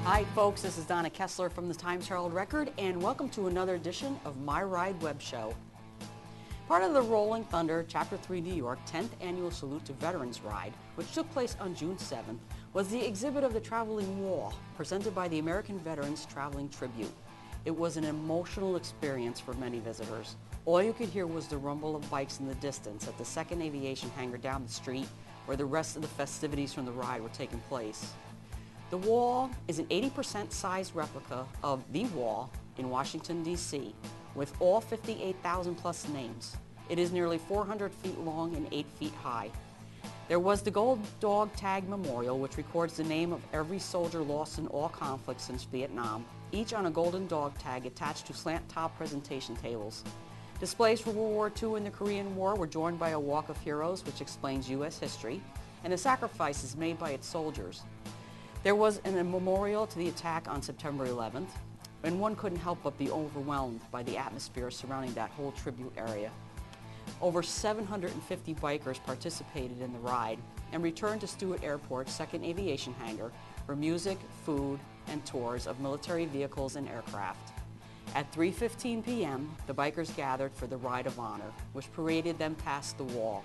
Hi folks, this is Donna Kessler from the Times-Herald-Record, and welcome to another edition of My Ride Web Show. Part of the Rolling Thunder Chapter 3 New York 10th Annual Salute to Veterans Ride, which took place on June 7th, was the exhibit of the Traveling Wall, presented by the American Veterans Traveling Tribute. It was an emotional experience for many visitors. All you could hear was the rumble of bikes in the distance at the 2nd Aviation hangar down the street, where the rest of the festivities from the ride were taking place. The wall is an 80% size replica of the wall in Washington, D.C., with all 58,000 plus names. It is nearly 400 feet long and 8 feet high. There was the Gold Dog Tag Memorial, which records the name of every soldier lost in all conflicts since Vietnam, each on a golden dog tag attached to slant-top presentation tables. Displays for World War II and the Korean War were joined by a Walk of Heroes, which explains U.S. history, and the sacrifices made by its soldiers. There was a memorial to the attack on September 11th, and one couldn't help but be overwhelmed by the atmosphere surrounding that whole tribute area. Over 750 bikers participated in the ride and returned to Stewart Airport's 2nd Aviation hangar for music, food, and tours of military vehicles and aircraft. At 3:15 p.m., the bikers gathered for the Ride of Honor, which paraded them past the wall.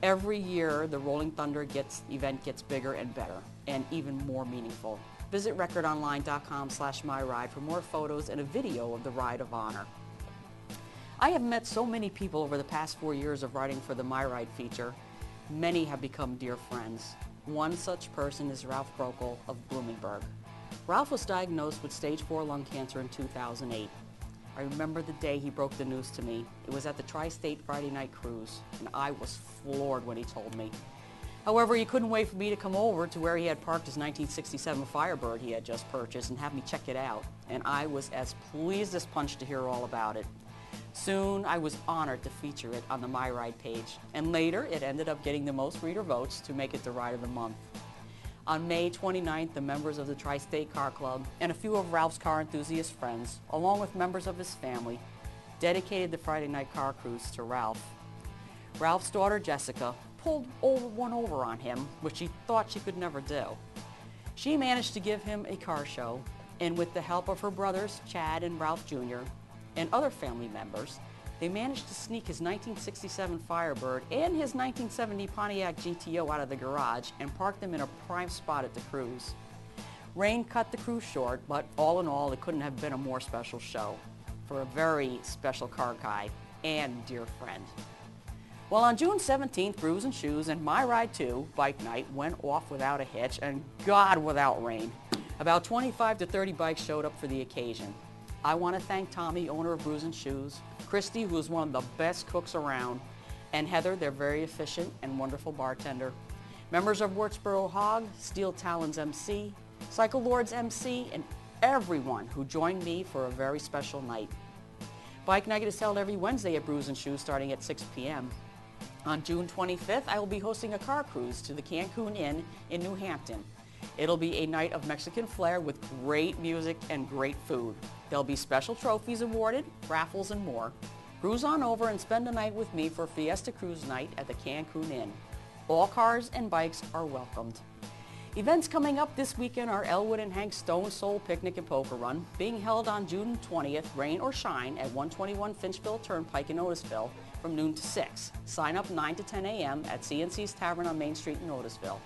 Every year, the Rolling Thunder event gets bigger and better, and even more meaningful. Visit recordonline.com/myride for more photos and a video of the Ride of Honor. I have met so many people over the past 4 years of riding for the My Ride feature. Many have become dear friends. One such person is Ralph Brokel of Bloomingburg. Ralph was diagnosed with stage 4 lung cancer in 2008. I remember the day he broke the news to me. It was at the Tri-State Friday night cruise, and I was floored when he told me. However, he couldn't wait for me to come over to where he had parked his 1967 Firebird he had just purchased and have me check it out, and I was as pleased as punch to hear all about it. Soon, I was honored to feature it on the My Ride page, and later it ended up getting the most reader votes to make it the Ride of the Month. On May 29th, the members of the Tri-State Car Club and a few of Ralph's car enthusiast friends, along with members of his family, dedicated the Friday night car cruise to Ralph. Ralph's daughter, Jessica, pulled one over on him, which she thought she could never do. She managed to give him a car show, and with the help of her brothers, Chad and Ralph Jr., and other family members, they managed to sneak his 1967 Firebird and his 1970 Pontiac GTO out of the garage and park them in a prime spot at the cruise. Rain cut the cruise short, but all in all, it couldn't have been a more special show for a very special car guy and dear friend. Well, on June 17th, Brews and Shoes and My Ride 2, Bike Night, went off without a hitch, and God, without rain. About 25 to 30 bikes showed up for the occasion. I want to thank Tommy, owner of Brews and Shoes, Christy, who is one of the best cooks around, and Heather, their very efficient and wonderful bartender. Members of Wurtsboro Hog, Steel Talons MC, Cycle Lords MC, and everyone who joined me for a very special night. Bike Night is held every Wednesday at Brews and Shoes starting at 6 p.m. On June 25th, I will be hosting a car cruise to the Cancun Inn in New Hampton. It'll be a night of Mexican flair with great music and great food. There'll be special trophies awarded, raffles, and more. Cruise on over and spend a night with me for Fiesta Cruise Night at the Cancun Inn. All cars and bikes are welcomed. Events coming up this weekend are Elwood and Hank's Stone Soul Picnic and Poker Run, being held on June 20th, rain or shine, at 121 Finchville Turnpike in Otisville from noon to 6. Sign up 9 to 10 a.m. at CNC's Tavern on Main Street in Otisville.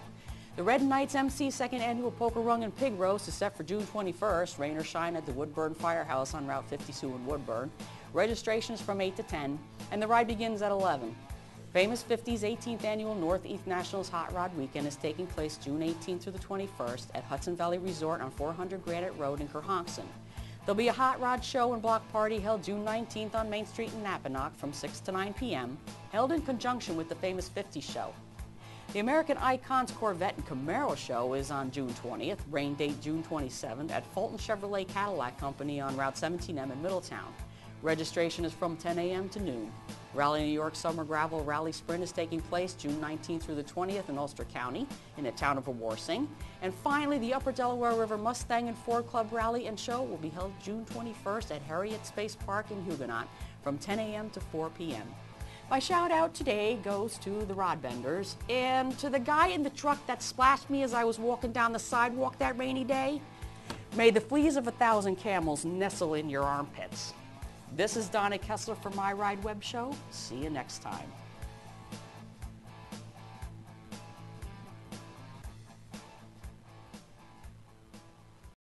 The Red Knights MC 2nd Annual Poker Run and Pig Roast is set for June 21st, rain or shine, at the Woodburn Firehouse on Route 52 in Woodburn. Registration is from 8 to 10, and the ride begins at 11. Famous 50's 18th Annual Northeast Nationals Hot Rod Weekend is taking place June 18th through the 21st at Hudson Valley Resort on 400 Granite Road in Kerhonkson. There'll be a hot rod show and block party held June 19th on Main Street in Napanoch from 6 to 9 p.m., held in conjunction with the Famous 50 show. The American Icons Corvette and Camaro show is on June 20th, rain date June 27th, at Fulton Chevrolet Cadillac Company on Route 17M in Middletown. Registration is from 10 a.m. to noon. Rally New York Summer Gravel Rally Sprint is taking place June 19th through the 20th in Ulster County in the town of Awarsing. And finally, the Upper Delaware River Mustang and Ford Club Rally and Show will be held June 21st at Harriet Space Park in Huguenot from 10 a.m. to 4 p.m. My shout out today goes to the rod benders and to the guy in the truck that splashed me as I was walking down the sidewalk that rainy day. May the fleas of 1,000 camels nestle in your armpits. This is Donna Kessler for My Ride Web Show. See you next time.